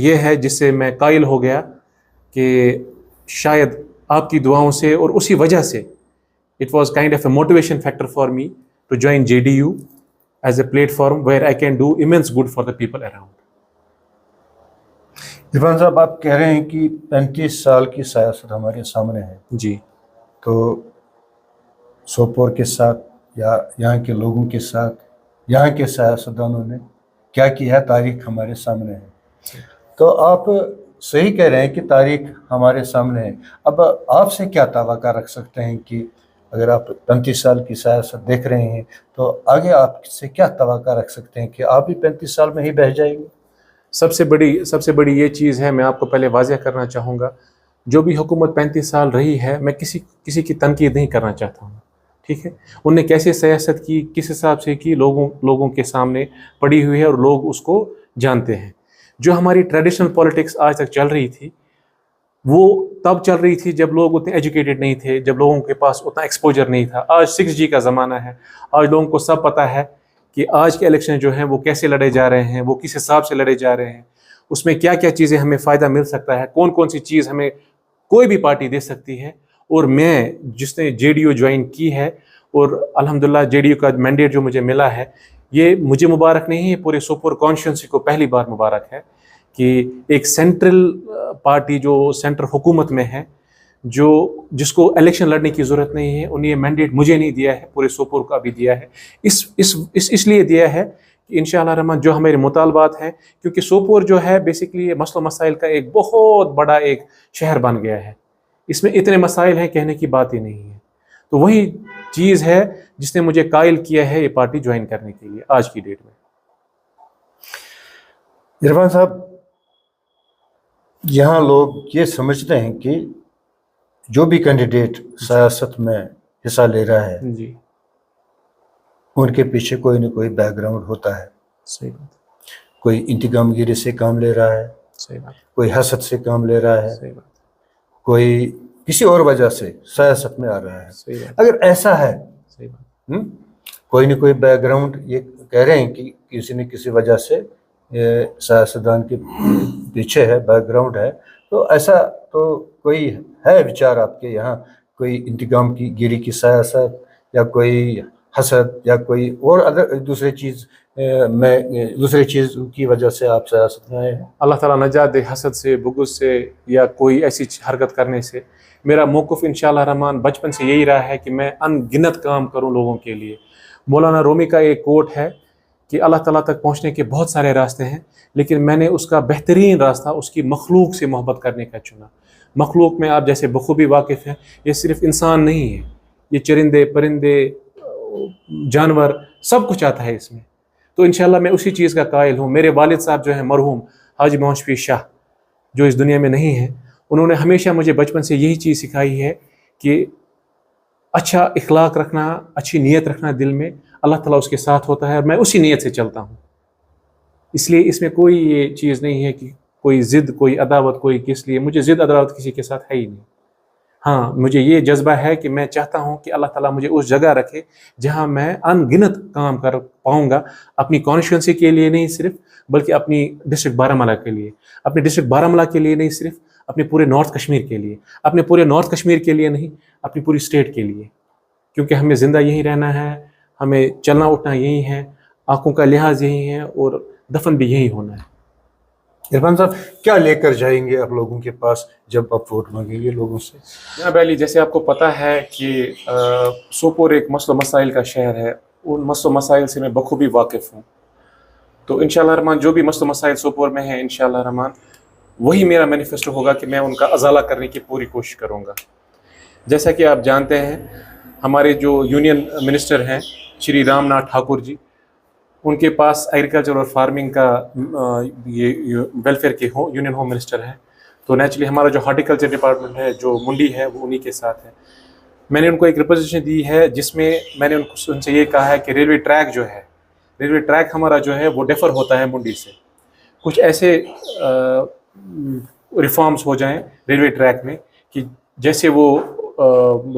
یہ ہے جس سے میں قائل ہو گیا کہ شاید آپ کی دعاؤں سے اور اسی وجہ سے it was kind of a motivation factor for me to join JDU as a platform where I can do immense good for the people around. Irfan صاحب، آپ کہہ رہے ہیں کہ 35 سال کی سیاست ہمارے سامنے ہے، جی تو سوپور کے ساتھ یا یہاں کے لوگوں کے ساتھ یہاں کے سیاستدانوں نے کیا کیا ہے، تاریخ ہمارے سامنے ہے. تو آپ صحیح کہہ رہے ہیں کہ تاریخ ہمارے سامنے ہے. اب آپ سے کیا توقع رکھ سکتے ہیں کہ اگر آپ 35 سال کی سیاست دیکھ رہے ہیں تو آگے آپ سے کیا توقع رکھ سکتے ہیں کہ آپ بھی 35 سال میں ہی بہہ جائیں گے؟ سب سے بڑی یہ چیز ہے، میں آپ کو پہلے واضح کرنا چاہوں گا، جو بھی حکومت 35 سال رہی ہے، میں کسی کی تنقید نہیں کرنا چاہتا ہوں، ٹھیک ہے. انہوں نے کیسے سیاست کی، کس حساب سے کی، لوگوں کے سامنے پڑی ہوئی ہے اور لوگ اس کو جانتے ہیں. جو ہماری ٹریڈیشنل پولیٹکس آج تک چل رہی تھی، وہ تب چل رہی تھی جب لوگ اتنے ایجوکیٹڈ نہیں تھے، جب لوگوں کے پاس اتنا ایکسپوجر نہیں تھا. آج 6G کا زمانہ ہے، آج لوگوں کو سب پتہ ہے کہ آج کے الیکشن جو ہیں وہ کیسے لڑے جا رہے ہیں، وہ کس حساب سے لڑے جا رہے ہیں، اس میں کیا کیا چیزیں ہمیں فائدہ مل سکتا ہے، کون سی چیز ہمیں کوئی بھی پارٹی دے سکتی ہے. اور میں جس نے JDU جوائن کی ہے، اور الحمدللہ JDU کا مینڈیٹ جو مجھے ملا ہے، یہ مجھے مبارک نہیں ہے، پورے سوپور کانسٹیچوئنسی کو پہلی بار مبارک ہے کہ ایک سینٹرل پارٹی جو سینٹر حکومت میں ہے، جس کو الیکشن لڑنے کی ضرورت نہیں ہے، انہیں یہ مینڈیٹ مجھے نہیں دیا ہے، پورے سوپور کو ابھی دیا ہے. اس لیے دیا ہے کہ انشاءاللہ الرحمن جو ہمارے مطالبات ہیں، کیونکہ سوپور جو ہے بیسیکلی یہ مسئلہ مسائل کا ایک بہت بڑا ایک شہر بن گیا ہے، اس میں اتنے مسائل ہیں کہنے کی بات ہی نہیں ہے. تو وہی چیز ہے جس نے مجھے قائل کیا ہے یہ پارٹی جوائن کرنے کے لیے آج کی ڈیٹ میں. عرفان صاحب، یہاں لوگ یہ سمجھتے ہیں کہ جو بھی کینڈیڈیٹ سیاست میں حصہ لے رہا ہے، جی ان کے پیچھے کوئی نہ کوئی بیک گراؤنڈ ہوتا ہے. صحیح بات، کوئی انتقام گیری سے کام لے رہا ہے، صحیح بات، کوئی حسد سے کام لے رہا ہے، صحیح بات، کوئی کسی اور وجہ سے سیاست میں آ رہا ہے. صحیح بات، اگر ایسا ہے، صحیح بات، کوئی نہ کوئی بیک گراؤنڈ، یہ کہہ رہے ہیں کہ کسی نہ کسی وجہ سے سیاستدان کے پیچھے ہے، بیک گراؤنڈ ہے، تو ایسا تو کوئی ہے وچار آپ کے یہاں، کوئی انتقام کی گیری کی سیاست یا کوئی حسد یا کوئی اور دوسری چیز کی وجہ سے آپ سیاست میں آئے ہیں؟ اللہ تعالیٰ نجات دے حسد سے، بغض سے، یا کوئی ایسی حرکت کرنے سے. میرا موقف انشاءاللہ الرحمن بچپن سے یہی رہا ہے کہ میں ان گنت کام کروں لوگوں کے لیے. مولانا رومی کا ایک کوٹ ہے کہ اللہ تعالیٰ تک پہنچنے کے بہت سارے راستے ہیں، لیکن میں نے اس کا بہترین راستہ اس کی مخلوق سے محبت کرنے کا چنا. مخلوق میں آپ جیسے بخوبی واقف ہیں، یہ صرف انسان نہیں ہے، یہ چرندے، پرندے، جانور، سب کچھ آتا ہے اس میں. تو انشاءاللہ میں اسی چیز کا قائل ہوں. میرے والد صاحب جو ہیں مرحوم حاجی محمد شفیع شاہ، جو اس دنیا میں نہیں ہیں، انہوں نے ہمیشہ مجھے بچپن سے یہی چیز سکھائی ہے کہ اچھا اخلاق رکھنا، اچھی نیت رکھنا دل میں، اللہ تعالیٰ اس کے ساتھ ہوتا ہے، اور میں اسی نیت سے چلتا ہوں. اس لیے اس میں کوئی یہ چیز نہیں ہے کہ کوئی ضد، کوئی عداوت، کوئی کس لیے. مجھے ضد عداوت کسی کے ساتھ ہے ہی نہیں. ہاں، مجھے یہ جذبہ ہے کہ میں چاہتا ہوں کہ اللہ تعالیٰ مجھے اس جگہ رکھے جہاں میں ان گنت کام کر پاؤں گا، اپنی کانسٹیچوئنسی کے لیے نہیں صرف، بلکہ اپنی ڈسٹرکٹ بارہمولہ کے لیے، اپنے ڈسٹرکٹ بارہمولہ کے لیے نہیں صرف، اپنے پورے نارتھ کشمیر کے لیے، اپنے پورے نارتھ کشمیر کے لیے نہیں، اپنی پوری اسٹیٹ کے لیے. کیونکہ ہمیں زندہ یہیں رہنا ہے، ہمیں چلنا اٹھنا یہی ہے، آنکھوں کا لحاظ یہی ہے، اور دفن بھی یہی ہونا ہے. عرفان صاحب، کیا لے کر جائیں گے آپ لوگوں کے پاس جب آپ ووٹ مانگیں گے لوگوں سے؟ جناب علی، جیسے آپ کو پتہ ہے کہ سوپور ایک مسئلہ مسائل کا شہر ہے، ان مسئلہ مسائل سے میں بخوبی واقف ہوں. تو انشاءاللہ الرحمن جو بھی مسئلہ مسائل سوپور میں ہیں، انشاءاللہ الرحمن وہی میرا مینیفیسٹو ہوگا کہ میں ان کا ازالہ کرنے کی پوری کوشش کروں گا. جیسا کہ آپ جانتے ہیں، ہمارے جو یونین منسٹر ہیں شری رام ناتھ ٹھاکر جی، ان کے پاس ایگریکلچر اور فارمنگ کا یہ ویلفیئر کے یونین ہوم منسٹر ہیں. تو نیچرلی ہمارا جو ہارٹیکلچر ڈپارٹمنٹ ہے، جو منڈی ہے، وہ انہی کے ساتھ ہے. میں نے ان کو ایک ریپوزیشن دی ہے جس میں میں نے ان سے یہ کہا ہے کہ ریلوے ٹریک ہمارا جو ہے وہ ڈیفر ہوتا ہے منڈی سے. کچھ ایسے ریفارمز ہو جائیں ریلوے ٹریک میں کہ جیسے وہ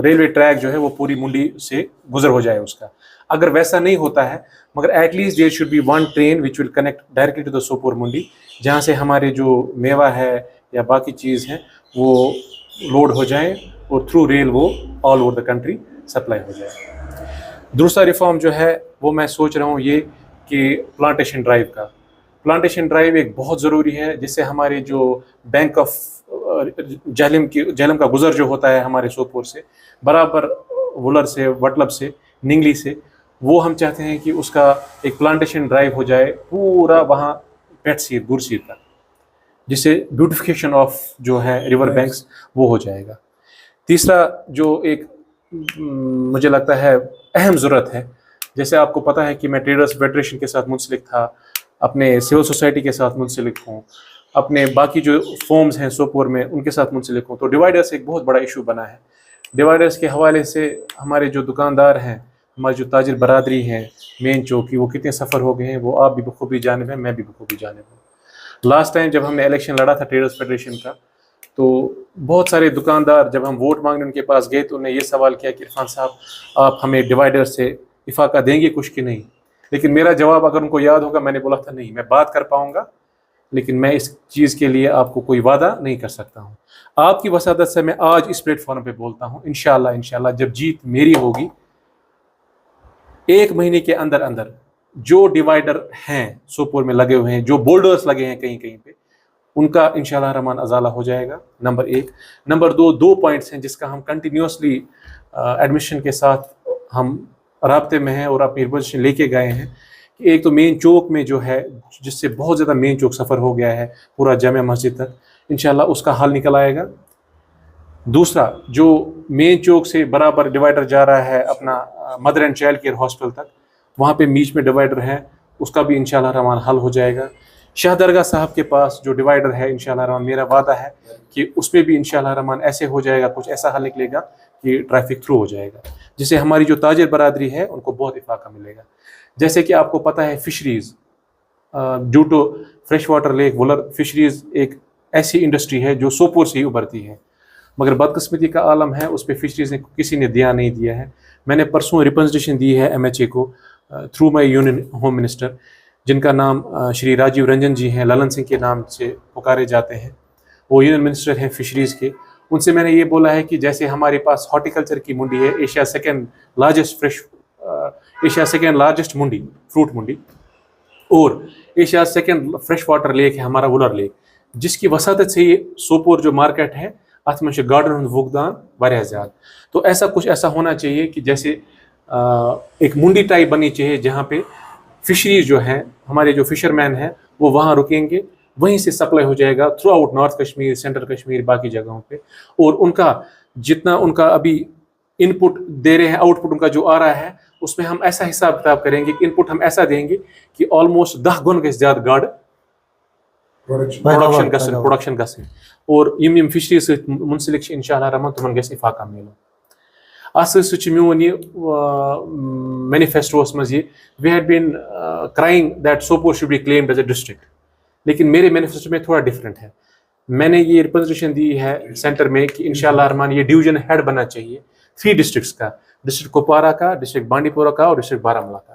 ریلوے ٹریک جو ہے وہ پوری منڈی سے گزر ہو جائے اس کا. اگر ویسا نہیں ہوتا ہے مگر at least there should be one train which will connect directly to the Sopore Mandi, جہاں سے ہمارے جو میوہ ہے یا باقی چیز ہیں وہ لوڈ ہو جائیں اور تھرو ریل وہ all over the country supply ہو جائے. دوسرا ریفارم جو ہے وہ میں سوچ رہا ہوں یہ کہ پلانٹیشن ڈرائیو کا. پلانٹیشن ڈرائیو ایک بہت ضروری ہے, جس سے ہمارے جو بینک آف جہلم کا گزر جو ہوتا ہے ہمارے سوپور سے برابر وولر سے, وٹلب سے, ننگلی سے, وہ ہم چاہتے ہیں کہ اس کا ایک پلانٹیشن ڈرائیو ہو جائے پورا وہاں پیٹ سیر دور سیر تک, جس سے بیوٹیفیکیشن آف جو ہے ریور بینکس وہ ہو جائے گا. تیسرا جو ایک مجھے لگتا ہے اہم ضرورت ہے, جیسے آپ کو پتہ ہے کہ میں ٹریڈرز فیڈریشن کے ساتھ منسلک تھا, اپنے سول سوسائٹی کے ساتھ منسلک ہوں, اپنے باقی جو فارمز ہیں سوپور میں ان کے ساتھ منسلک ہوں, تو ڈیوائڈرز ایک بہت بڑا ایشو بنا ہے. ڈیوائڈرز کے حوالے سے ہمارے جو دکاندار ہیں, ہماری جو تاجر برادری ہیں مین چوک کی, وہ کتنے سفر ہو گئے ہیں وہ آپ بھی بخوبی جانب ہیں, میں بھی بخوبی جانب ہوں. لاسٹ ٹائم جب ہم نے الیکشن لڑا تھا ٹریڈرز فیڈریشن کا, تو بہت سارے دکاندار جب ہم ووٹ مانگنے ان کے پاس گئے تو انہوں نے یہ سوال کیا کہ عرفان صاحب آپ ہمیں ڈیوائڈر سے افاقہ دیں گے کچھ کہ نہیں. لیکن میرا جواب اگر ان کو یاد ہوگا, میں نے بولا تھا نہیں, میں بات کر پاؤں گا لیکن میں اس چیز کے لیے آپ کو کوئی وعدہ نہیں کر سکتا ہوں. آپ کی وساطت سے میں آج اس پلیٹ فارم پہ بولتا ہوں, انشاءاللہ جب جیت میری ہوگی, 1 مہینے کے اندر اندر جو ڈیوائڈر ہیں سوپور میں لگے ہوئے ہیں, جو بولڈرز لگے ہیں کہیں کہیں پہ, ان کا انشاءاللہ رحمان ازالہ ہو جائے گا. نمبر 1. نمبر 2, 2 پوائنٹس ہیں جس کا ہم کنٹینیوسلی ایڈمنسٹریشن کے ساتھ ہم رابطے میں ہیں اور اپنی پوزیشن لے کے گئے ہیں. کہ ایک تو مین چوک میں جو ہے, جس سے بہت زیادہ مین چوک سفر ہو گیا ہے پورا جامع مسجد تک, انشاءاللہ اس کا حل نکل آئے گا. دوسرا, جو مین چوک سے برابر ڈیوائڈر جا رہا ہے اپنا mother and child care hospital تک, وہاں پہ بیچ میں ڈیوائڈر ہے, اس کا بھی انشاءاللہ رحمان حل ہو جائے گا. شاہ درگاہ صاحب کے پاس جو ڈیوائڈر ہے انشاءاللہ رحمان میرا وعدہ ہے کہ اس پہ بھی انشاءاللہ رحمان ایسے ہو جائے گا, کچھ ایسا حل نکلے گا کہ ٹریفک تھرو ہو جائے گا, جس سے ہماری جو تاجر برادری ہے ان کو بہت افاقہ ملے گا. جیسے کہ آپ کو پتہ ہے fisheries, due to fresh water lake Wular, fisheries ایک ایسی انڈسٹری ہے جو سوپور سے ہی ابھرتی ہے, مگر بدقسمتی کا عالم ہے اس پہ فشریز نے کسی نے دھیان نہیں دیا ہے. میں نے پرسوں ریپرزنٹیشن دی ہے MHA کو through my union home minister, جن کا نام شری راجیو رنجن جی ہیں, للن سنگھ کے نام سے پکارے جاتے ہیں, وہ یونین منسٹر ہیں فشریز کے. ان سے میں نے یہ بولا ہے کہ جیسے ہمارے پاس ہارٹیکلچر کی منڈی ہے, ایشیا سیکنڈ لارجسٹ منڈی فروٹ منڈی, اور Asia second fresh water leak ہے ہمارا وولر لیک, جس کی وساطت سے یہ سوپور جو مارکیٹ ہے ات میں گاڈن ہند وقدان واریاہ زیادہ. تو ایسا کچھ ایسا ہونا چاہیے کہ جیسے ایک منڈی ٹائپ بنی چاہیے جہاں پہ فشریز جو ہیں, ہمارے جو فشر مین ہیں وہ وہاں رکیں گے, وہیں سے سپلائی ہو جائے گا throughout north Kashmir, central Kashmir, باقی جگہوں پہ. اور ان کا جتنا ان کا ابھی ان پٹ دے رہے ہیں, آؤٹ پٹ ان کا جو آ رہا ہے, اس میں ہم ایسا حساب کتاب کریں گے کہ ان پٹ ہم ایسا دیں گے کہ آلموسٹ 10 گن گژھِ زیادہ گاڈ پروڈکشن گژھٕنۍ, اور یم فشریز سۭتۍ منسلک چھِ انشاءاللہ رحمان تمن گژھِ افاقہ میلُن. اتھ سۭتۍ سۭتۍ چھُ میون یہ مینیفیسٹوس منٛز یہ, we had been crying that Sopore should be claimed as a district, لیکن میرے مینیفیسٹو میں تھوڑا ڈفرینٹ ہے. میں نے یہ ریپرزنٹیشن دی ہے سینٹر میں کہ انشاءاللہ رحمان یہ ڈویژن ہیڈ بننا چاہیے 3 ڈسٹرکٹس کا, ڈسٹرکٹ کپوارہ کا, ڈسٹرکٹ بانڈی پورہ کا اور ڈسٹرکٹ بارہمولہ کا,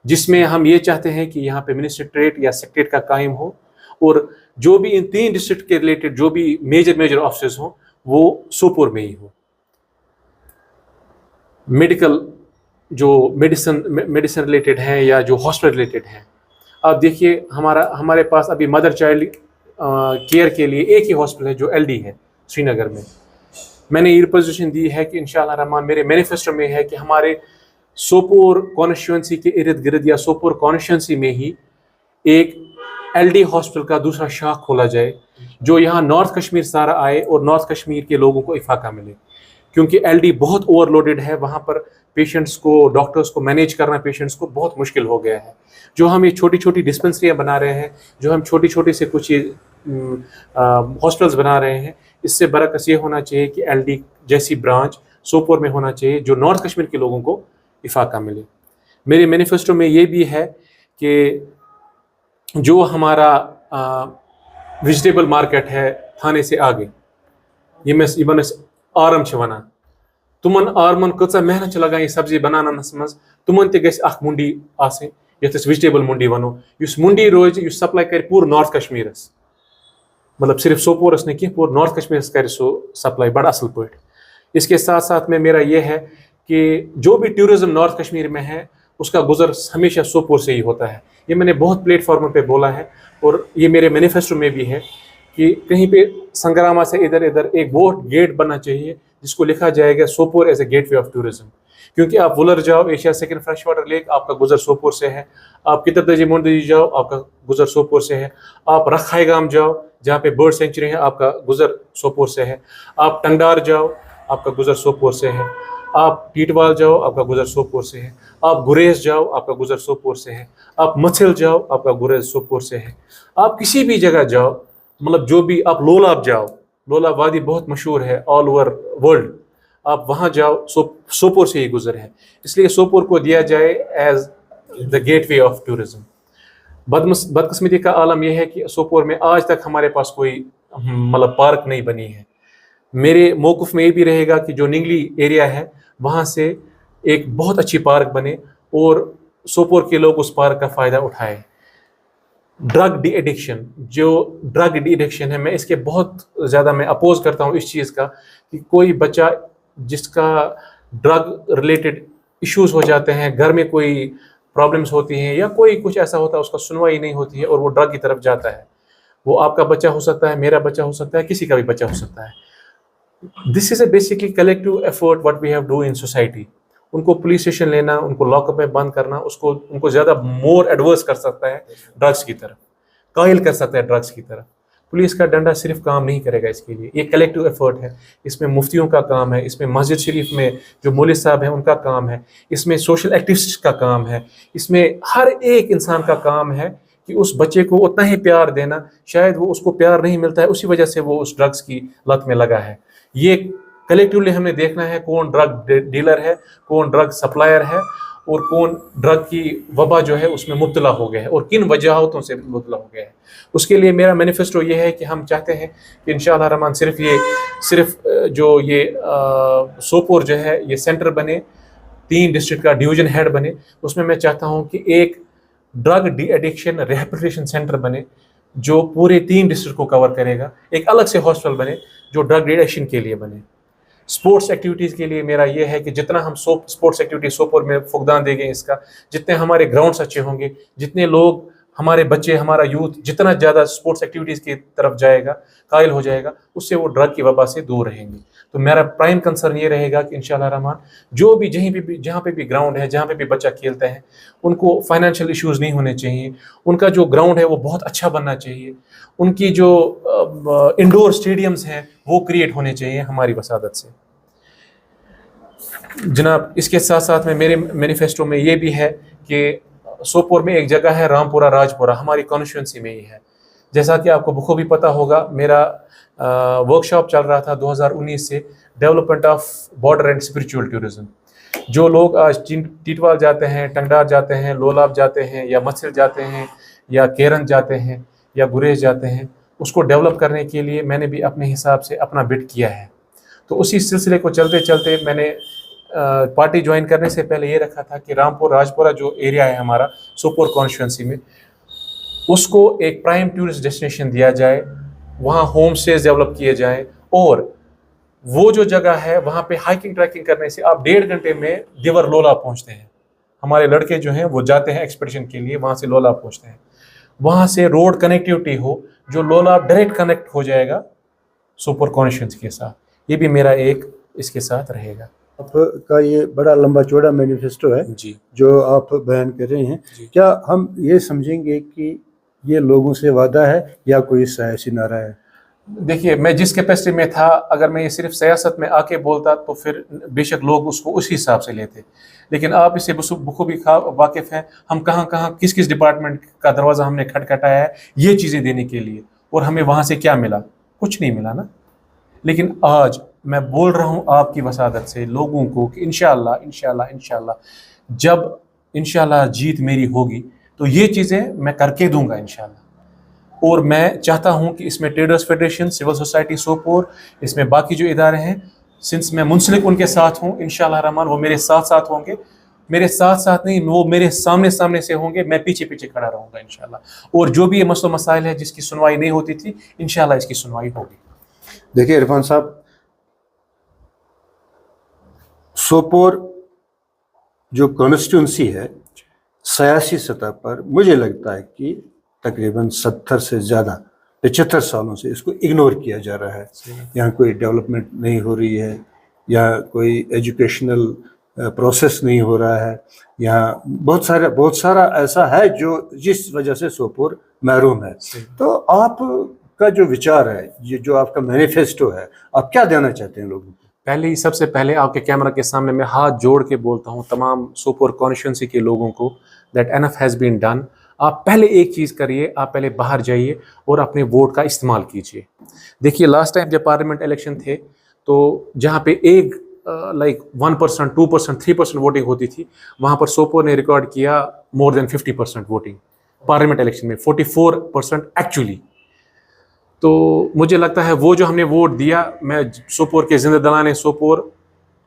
جس میں ہم یہ چاہتے ہیں کہ یہاں پہ منسٹریٹ یا سیکٹریٹ کا قائم ہو, اور جو بھی ان 3 ڈسٹرکٹ کے ریلیٹڈ جو بھی میجر آفسز ہوں وہ سوپور میں ہی ہو. میڈیکل جو میڈیسن ریلیٹڈ ہیں یا جو ہاسپٹل ریلیٹڈ ہیں, آپ دیکھیے ہمارے پاس ابھی مدر چائلڈ کیئر کے لیے ایک ہی ہاسپٹل ہے جو LD ہے سری نگر میں. میں نے یہ ریپرزنٹیشن دی ہے کہ انشاءاللہ رحمان میرے مینیفیسٹو میں ہے کہ ہمارے سوپور کانسٹیچوئنسی کے ارد گرد یا سوپور کانسٹیچوئنسی میں ہی ایک LD ہاسپٹل کا دوسرا شاخ کھولا جائے, جو یہاں نارتھ کشمیر سارا آئے اور نارتھ کشمیر کے لوگوں کو افاقہ ملے, کیونکہ LD بہت اوور لوڈڈ ہے, وہاں پر پیشنٹس کو, ڈاکٹرس کو مینیج کرنا پیشنٹس کو بہت مشکل ہو گیا ہے. جو ہم یہ چھوٹی چھوٹی ڈسپنسریاں بنا رہے ہیں, جو ہم چھوٹی چھوٹی سے کچھ یہ ہاسپٹلس بنا رہے ہیں, اس سے برعکس یہ ہونا چاہیے کہ LD جیسی برانچ سوپور میں ہونا چاہیے جو نارتھ کشمیر کے لوگوں کو افاقہ ملے. میرے مینیفیسٹو میں یہ بھی ہے کہ جو ہمارا ویجیٹیبل مارکیٹ ہے تھانے سے آگے, یہ میں آرم چھ ونان, تمن آرمن کۭژاہ محنت چھِ لگان یہ سبزی بناونس منٛز تمن تہِ گژھِ اکھ منڈی آسٕنۍ یتھ أسۍ ویجٹیبل منڈی ونو یُس منڈی روزِ یُس سپلاے کرِ پوٗرٕ نارتھ کشمیٖرس مطلب صرف سوپورس نہٕ کینٛہہ پوٗرٕ نارتھ کشمیٖرس کرِ سُہ سپلائی بڑا اصل پٲٹھۍ. اس کے ساتھ ساتھ میں میرا یہ ہے کہ جو بھی ٹورزم نارتھ کشمیر میں ہے اس کا گزر ہمیشہ سوپور سے ہی ہوتا ہے. یہ میں نے بہت پلیٹ فارموں پہ بولا ہے اور یہ میرے مینیفیسٹو میں بھی ہے کہ کہیں پہ سنگراما سے ادھر ادھر ایک وہ گیٹ بننا چاہیے جس کو لکھا جائے گا Sopore as a gateway of tourism. کیونکہ آپ ولر جاؤ Asia second fresh water lake آپ کا گزر سوپور سے ہے, آپ کتردجی منڈی جاؤ آپ کا گزر سوپور سے ہے, آپ رکھائی گام جاؤ جہاں پہ برڈ سینچری ہے آپ کا گزر سوپور سے ہے, آپ ٹنڈار جاؤ آپ کا گزر سوپور سے ہے, آپ ٹیٹوال جاؤ آپ کا گزر سوپور سے ہے, آپ گریز جاؤ آپ کا گزر سوپور سے ہے, آپ مچھل جاؤ آپ کا گریز سوپور سے ہے, آپ کسی بھی جگہ جاؤ مطلب جو بھی آپ لولاب جاؤ, لولاب وادی بہت مشہور ہے آل اوور ورلڈ, آپ وہاں جاؤ سوپور سے ہی گزر ہے. اس لیے سوپور کو دیا جائے as the gateway of tourism. بدقسمتی کا عالم یہ ہے کہ سوپور میں آج تک ہمارے پاس کوئی مطلب پارک نہیں بنی ہے. میرے موقف میں یہ بھی رہے گا کہ جو ننگلی ایریا ہے وہاں سے ایک بہت اچھی پارک بنے اور سوپور کے لوگ اس پارک کا فائدہ اٹھائے. ڈرگ ڈی ایڈکشن, جو ڈرگ ڈی ایڈکشن ہے میں اس کے بہت زیادہ میں اپوز کرتا ہوں اس چیز کا کہ کوئی بچہ جس کا ڈرگ ریلیٹڈ ایشوز ہو جاتے ہیں, گھر میں کوئی پرابلمس ہوتی ہیں یا کوئی کچھ ایسا ہوتا ہے اس کا سنوائی نہیں ہوتی ہے اور وہ ڈرگ کی طرف جاتا ہے, وہ آپ کا بچہ ہو سکتا ہے, میرا بچہ ہو سکتا ہے, کسی کا بھی بچہ ہو سکتا ہے. This is a basically collective effort what we have do in society. ان کو پولیس اسٹیشن لینا, ان کو لاک اپ میں بند کرنا, ان کو زیادہ مور ایڈورس کر سکتا ہے ڈرگس کی طرف, قائل کر سکتا ہے ڈرگس کی طرف. پولیس کا ڈنڈا صرف کام نہیں کرے گا اس کے لیے, یہ کلیکٹیو ایفرٹ ہے. اس میں مفتیوں کا کام ہے, اس میں مسجد شریف میں جو مولوی صاحب ہیں ان کا کام ہے, اس میں سوشل ایکٹیوسٹ کا کام ہے, اس میں ہر ایک انسان کا کام ہے کہ اس بچے کو اتنا ہی پیار دینا. شاید وہ اس کو پیار نہیں ملتا ہے اسی وجہ سے وہ اس ڈرگس کی لت میں لگا ہے. یہ کلیکٹیولی ہم نے دیکھنا ہے کون ڈرگ ڈیلر ہے, کون ڈرگ سپلائر ہے اور کون ڈرگ کی وبا جو ہے اس میں مبتلا ہو گیا ہے اور کن وجہوں سے مبتلا ہو گیا ہے. اس کے لیے میرا مینیفیسٹو یہ ہے کہ ہم چاہتے ہیں کہ انشاءاللہ الرحمن صرف جو یہ سوپور جو ہے یہ سینٹر بنے, 3 ڈسٹرکٹ کا ڈویژن ہیڈ بنے. اس میں چاہتا ہوں کہ ایک drug D addiction rehabilitation centre بنے جو پورے 3 ڈسٹرکٹ کو کور کرے گا. ایک الگ سے ہاسپٹل بنے جو ڈرگ ڈی ایڈکشن کے لیے بنے. اسپورٹس ایکٹیویٹیز کے لیے میرا یہ ہے کہ جتنا ہم اسپورٹس ایکٹیویٹی سوپور میں فقدان دیں گے اس کا, جتنے ہمارے گراؤنڈس اچھے ہوں گے, جتنے لوگ ہمارے بچے ہمارا یوتھ جتنا زیادہ اسپورٹس ایکٹیویٹیز کی طرف جائے گا, قائل ہو جائے گا, اس سے وہ ڈرگ کی وبا سے دور رہیں گے. تو میرا پرائم کنسرن یہ رہے گا کہ انشاءاللہ الرحمن جو بھی جہاں پہ بھی گراؤنڈ ہے, جہاں پہ بھی بچہ کھیلتے ہیں, ان کو فائنینشیل ایشوز نہیں ہونے چاہیے. ان کا جو گراؤنڈ ہے وہ بہت اچھا بننا چاہیے. ان کی جو انڈور اسٹیڈیمز ہیں وہ کریٹ ہونے چاہیے ہماری وسادت سے. جناب اس کے ساتھ ساتھ میں میرے مینیفیسٹو میں یہ بھی ہے کہ سوپور میں ایک جگہ ہے رامپورہ راجپورہ, ہماری کانسٹیچوئنسی میں ہی ہے. جیسا کہ آپ کو بخوبی پتہ ہوگا میرا ورکشاپ چل رہا تھا 2019 سے, development of border and spiritual tourism. جو لوگ آج ٹیٹوال جاتے ہیں, ٹنگڈار جاتے ہیں, لولاب جاتے ہیں یا مچھل جاتے ہیں یا کیرن جاتے ہیں یا گریز جاتے ہیں, اس کو ڈیولپ کرنے کے لیے میں نے بھی اپنے حساب سے اپنا بٹ کیا ہے. تو اسی سلسلے کو چلتے چلتے میں نے پارٹی جوائن کرنے سے پہلے یہ رکھا تھا کہ رامپور راجپورہ جو ایریا ہے ہمارا سوپور کانسٹیچوئنسی میں, اس کو ایک پرائم ٹورسٹ ڈیسٹینیشن دیا جائے, وہاں ہوم اسٹیز ڈیولپ کیے جائیں, اور وہ جو جگہ ہے وہاں پہ ہائکنگ ٹریکنگ کرنے سے آپ 1.5 گھنٹے میں دیور لولاب پہنچتے ہیں. ہمارے لڑکے جو ہیں وہ جاتے ہیں ایکسپیڈیشن کے لیے, وہاں سے لولاب پہنچتے ہیں. وہاں سے روڈ کنیکٹیوٹی ہو جو لولاب ڈائریکٹ کنیکٹ ہو جائے گا سوپور کانسٹیچوئنسی کے ساتھ. یہ بھی میرا ایک اس کے ساتھ رہے گا. آپ کا یہ بڑا لمبا چوڑا مینیفیسٹو ہے جی جو آپ بیان کر رہے ہیں. جی. کیا ہم یہ سمجھیں گے کہ یہ لوگوں سے وعدہ ہے یا کوئی سیاسی نعرہ ہے؟ دیکھیے میں جس کیپیسٹی میں تھا, اگر میں یہ صرف سیاست میں آ کے بولتا تو پھر بے شک لوگ اس کو اسی حساب سے لیتے. لیکن آپ اس سے بخوبی واقف ہیں ہم کہاں کس ڈپارٹمنٹ کا دروازہ ہم نے کھٹکھٹایا ہے یہ چیزیں دینے کے لیے, اور ہمیں وہاں سے کیا ملا؟ کچھ نہیں ملا نا. لیکن آج میں بول رہا ہوں آپ کی وسادت سے لوگوں کو کہ انشاءاللہ جب انشاءاللہ جیت میری ہوگی تو یہ چیزیں میں کر کے دوں گا انشاءاللہ. اور میں چاہتا ہوں کہ اس میں traders federation, civil society Sopore, اس میں باقی جو ادارے ہیں سنس میں منسلک ان کے ساتھ ہوں انشاءاللہ الرحمن وہ میرے ساتھ ساتھ ہوں گے. میرے ساتھ ساتھ نہیں, وہ میرے سامنے سے ہوں گے, میں پیچھے کھڑا رہوں گا انشاءاللہ. اور جو بھی یہ مسئلہ مسائل ہے جس کی سنوائی نہیں ہوتی تھی انشاءاللہ اس کی سنوائی ہوگی. دیکھیے عرفان صاحب, سوپور جو کانسٹیٹوئنسی ہے سیاسی سطح پر مجھے لگتا ہے کہ تقریباً 70 سے زیادہ 75 سالوں سے اس کو اگنور کیا جا رہا ہے. یہاں کوئی ڈیولپمنٹ نہیں ہو رہی ہے, یا کوئی ایجوکیشنل پروسیس نہیں ہو رہا ہے, یہاں بہت سارا ایسا ہے جو جس وجہ سے سوپور محروم ہے. تو آپ کا جو وچار ہے, یہ جو آپ کا مینیفیسٹو ہے, آپ کیا دینا چاہتے ہیں لوگوں کو؟ سب سے پہلے آپ کے کیمرہ کے سامنے میں ہاتھ جوڑ کے بولتا ہوں تمام سوپور کانسٹیٹوئنسی کے لوگوں کو that enough has been done. آپ پہلے ایک چیز کریے, آپ پہلے باہر جائیے اور اپنے ووٹ کا استعمال کیجیے. دیکھیے لاسٹ ٹائم جب پارلیمنٹ الیکشن تھے تو جہاں پہ ایک لائک 1%, 2%, 3% ووٹنگ ہوتی تھی, وہاں پر سوپور نے ریکارڈ کیا مور دین 50% ووٹنگ پارلیمنٹ الیکشن میں, 44% ایکچولی. تو مجھے لگتا ہے وہ جو ہم نے ووٹ دیا, میں سوپور کے زندہ دلان سوپور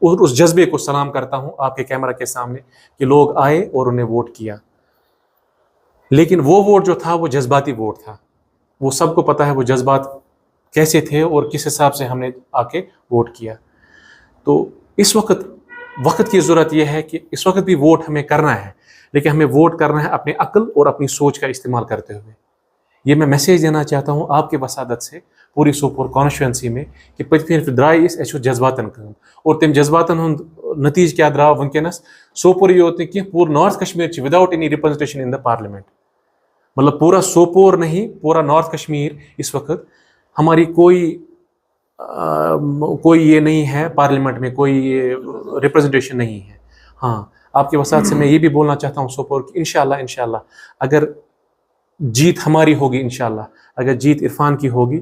اور اس جذبے کو سلام کرتا ہوں آپ کے کیمرہ کے سامنے کہ لوگ آئے اور انہیں ووٹ کیا. لیکن وہ ووٹ جو تھا وہ جذباتی ووٹ تھا. وہ سب کو پتہ ہے وہ جذبات کیسے تھے اور کس حساب سے ہم نے آ کے ووٹ کیا. تو اس وقت کی ضرورت یہ ہے کہ اس وقت بھی ووٹ ہمیں کرنا ہے, لیکن ہمیں ووٹ کرنا ہے اپنے عقل اور اپنی سوچ کا استعمال کرتے ہوئے. یہ میں میسیج دینا چاہتا ہوں آپ کے وسادت سے پوری سوپور کانسٹیٹوئنسی میں کہ پتہ درائے اس جذباتن کام اور تم جذباتن ہند نتیج کیا درا ونکس سوپور یوت کی پور north Kashmir without any representation in the parliament. مطلب پورا سوپور نہیں, پورا نارتھ کشمیر اس وقت ہماری کوئی یہ نہیں ہے, پارلیمنٹ میں کوئی ریپرزنٹیشن نہیں ہے. ہاں آپ کے وسعت سے میں یہ بھی بولنا چاہتا ہوں سوپور کی انشاءاللہ اگر جیت ہماری ہوگی, انشاءاللہ اگر جیت عرفان کی ہوگی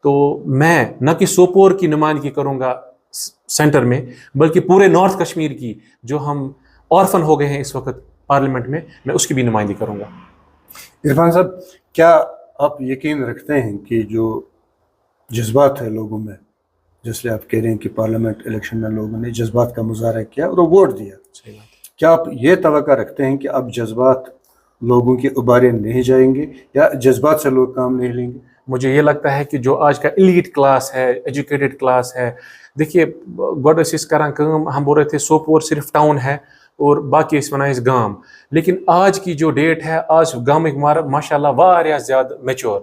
تو میں نہ کہ سوپور کی نمائندگی کروں گا سینٹر میں, بلکہ پورے نارتھ کشمیر کی جو ہم آرفن ہو گئے ہیں اس وقت پارلیمنٹ میں اس کی بھی نمائندگی کروں گا. عرفان صاحب, کیا آپ یقین رکھتے ہیں کہ جو جذبات ہے لوگوں میں, جیسے آپ کہہ رہے ہیں کہ پارلیمنٹ الیکشن میں لوگوں نے جذبات کا مظاہرہ کیا اور ووٹ دیا, کیا آپ یہ توقع رکھتے ہیں کہ اب جذبات لوگوں کے ابارے نہیں جائیں گے یا جذبات سے لوگ کام نہیں لیں گے؟ مجھے یہ لگتا ہے کہ جو آج کا ایلیٹ کلاس ہے, ایجوکیٹڈ کلاس ہے, دیکھیے گوڈ اس کران کام, ہم بول رہے تھے سوپور صرف ٹاؤن ہے اور باقی اس ونان گام, لیکن آج کی جو ڈیٹ ہے آج گامک ماشاء اللہ واریاہ زیادہ میچور.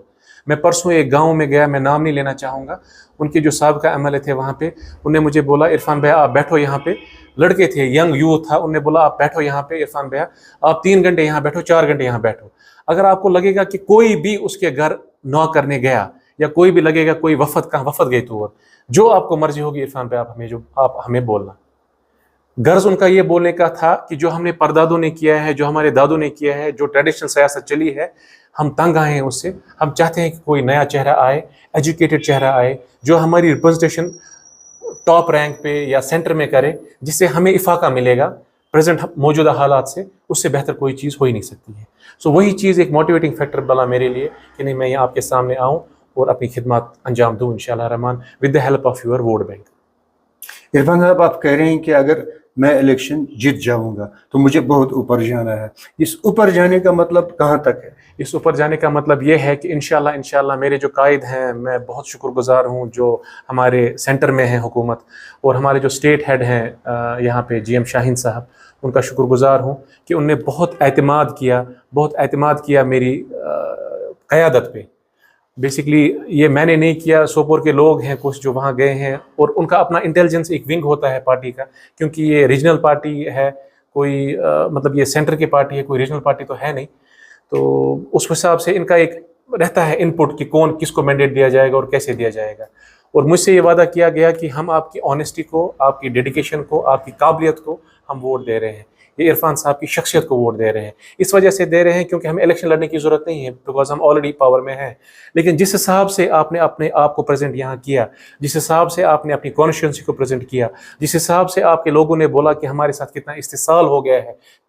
میں پرسوں ایک گاؤں میں گیا, میں نام نہیں لینا چاہوں گا, ان کے جو سابقہ ایم ایل اے تھے وہاں پہ, انہوں نے مجھے بولا عرفان بھائی آپ بیٹھو یہاں پہ, لڑکے تھے ینگ یوتھ تھا, انہوں نے بولا آپ بیٹھو یہاں پہ عرفان بھائی آپ 3 گھنٹے یہاں بیٹھو, 4 گھنٹے یہاں بیٹھو. اگر آپ کو لگے گا کہ کوئی بھی اس کے گھر نوک کرنے گیا یا کوئی بھی لگے گا کوئی وفد گئی تو جو آپ کو مرضی ہوگی عرفان بھائی آپ ہمیں بولنا. غرض ان کا یہ بولنے کا تھا کہ جو ہم نے پردادوں نے کیا ہے, جو ہمارے دادوں نے کیا ہے, جو ٹریڈیشنل سیاست چلی ہے, ہم تنگ آئے ہیں اس سے. ہم چاہتے ہیں کہ کوئی نیا چہرہ آئے, ایجوکیٹڈ چہرہ آئے, جو ہماری ریپرزنٹیشن ٹاپ رینک پہ یا سینٹر میں کرے, جس سے ہمیں افاقہ ملے گا پریزنٹ موجودہ حالات سے. اس سے بہتر کوئی چیز ہو ہی نہیں سکتی ہے. سو وہی چیز ایک موٹیویٹنگ فیکٹر بنا میرے لیے کہ نہیں میں یہاں آپ کے سامنے آؤں اور اپنی خدمات انجام دوں انشاءاللہ الرحمن with the help of your vote bank. Irfan صاحب, آپ کہہ رہے ہیں کہ اگر میں الیکشن جیت جاؤں گا تو مجھے بہت اوپر جانا ہے. اس اوپر جانے کا مطلب کہاں تک ہے؟ اس اوپر جانے کا مطلب یہ ہے کہ انشاءاللہ میرے جو قائد ہیں, میں بہت شکر گزار ہوں جو ہمارے سینٹر میں ہیں حکومت, اور ہمارے جو اسٹیٹ ہیڈ ہیں یہاں پہ جی ایم شاہین صاحب, ان کا شکر گزار ہوں کہ ان نے بہت اعتماد کیا میری قیادت پہ. بیسکلی یہ میں نے نہیں کیا, سوپور کے لوگ ہیں کچھ جو وہاں گئے ہیں, اور ان کا اپنا انٹیلیجنس ایک ونگ ہوتا ہے پارٹی کا, کیونکہ یہ ریجنل پارٹی ہے, کوئی مطلب یہ سینٹر کی پارٹی ہے, کوئی ریجنل پارٹی تو ہے نہیں. تو اس حساب سے ان کا ایک رہتا ہے انپٹ کہ کون کس کو مینڈیٹ دیا جائے گا اور کیسے دیا جائے گا. اور مجھ سے یہ وعدہ کیا گیا کہ ہم آپ کی آنیسٹی کو, آپ کی ڈیڈیکیشن کو, آپ کی قابلیت کو ہم ووٹ دے رہے ہیں. یہ عرفان صاحب کی شخصیت کو ووٹ دے رہے ہیں. اس وجہ سے دے رہے ہیں کیونکہ ہمیں الیکشن لڑنے کی ضرورت نہیں ہے, بیکاز ہم آلریڈی پاور میں ہیں. لیکن جس حساب سے آپ نے اپنے آپ کو پریزنٹ یہاں کیا, جس حساب سے آپ نے اپنی کانسٹیٹوئنسی کو پریزنٹ کیا, جس حساب سے آپ کے لوگوں نے بولا کہ ہمارے ساتھ کتنا استحصال ہو گیا ہے,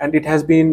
and it has been,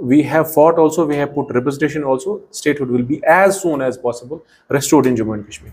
we have fought also, we have put representation also, statehood will be as soon as possible restored in Jammu and Kashmir.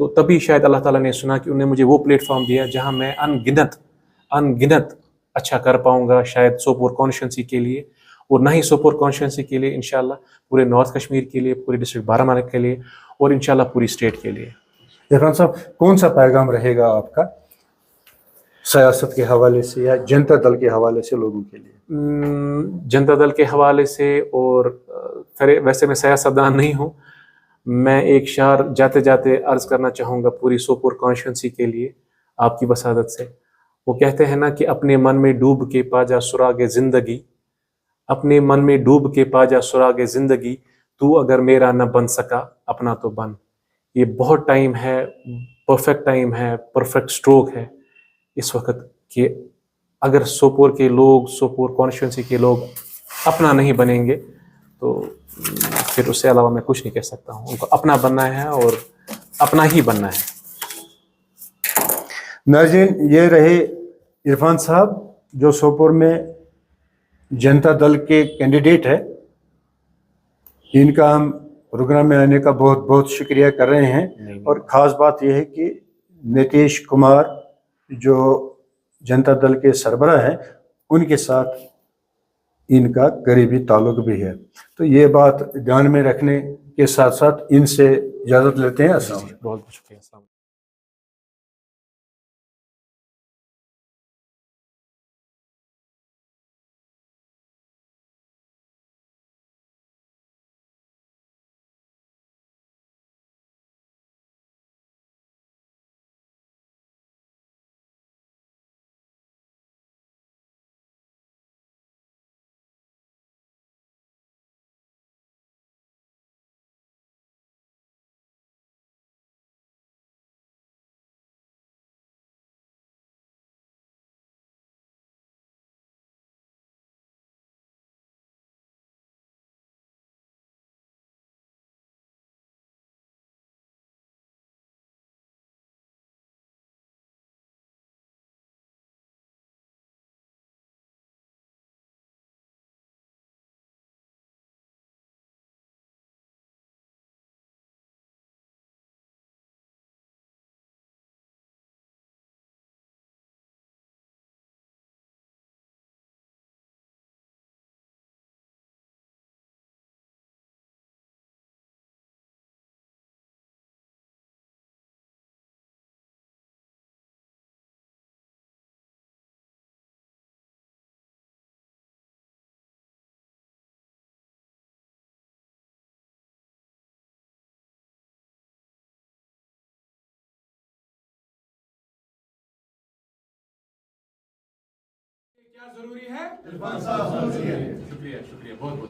تو تبھی شاید اللہ تعالیٰ نے سنا کہ انہیں مجھے وہ پلیٹ فارم دیا جہاں میں ان گنت اچھا کر پاؤں گا، شاید سوپور کانسٹیٹنسی کے لیے، اور نہ ہی سوپور کانسٹیٹنسی کے لیے، انشاءاللہ پورے نارتھ کشمیر کے لیے، پورے ڈسٹرکٹ بارہمولہ کے لیے، اور انشاءاللہ پوری اسٹیٹ کے لیے۔ عرفان صاحب، کون سا پیغام رہے گا آپ کا سیاست کے حوالے سے یا جنتا دل کے حوالے سے لوگوں کے لیے؟ جنتا دل کے حوالے سے، اور ویسے میں سیاستدان نہیں ہوں، میں ایک شعر جاتے جاتے عرض کرنا چاہوں گا پوری سوپور کانسٹیٹنسی کے لیے آپ کی وسادت سے۔ وہ کہتے ہیں نا کہ اپنے من میں ڈوب کے پا جا سراغ زندگی، اپنے من میں ڈوب کے پا جا سراغ زندگی، تو اگر میرا نہ بن سکا اپنا تو بن۔ یہ بہت ٹائم ہے، ٹائم ہے، پرفیکٹ سٹروک ہے اس وقت کہ اگر سوپور کے لوگ، سوپور کانسٹیٹنسی کے لوگ اپنا نہیں بنیں گے تو پھر اس سے علاوہ میں کچھ نہیں کہہ سکتا ہوں۔ ان کو اپنا بننا ہے اور اپنا ہی بننا ہے۔ ناظرین، یہ رہے عرفان صاحب جو سوپور میں جنتا دل کے کینڈیڈیٹ ہے۔ ان کا ہم پروگرام میں آنے کا بہت بہت شکریہ کر رہے ہیں، اور خاص بات یہ ہے کہ نتیش کمار جو جنتا دل کے سربراہ ہیں ان کے ساتھ ان کا قریبی تعلق بھی ہے، تو یہ بات دھیان میں رکھنے کے ساتھ ساتھ ان سے اجازت لیتے ہیں۔ السلام علیکم۔ بہت بہت شکریہ، السلام علیکم۔ کیا ضروری ہے؟ عرفان صاحب ضروری ہے۔ شکریہ، شکریہ، بہت بہت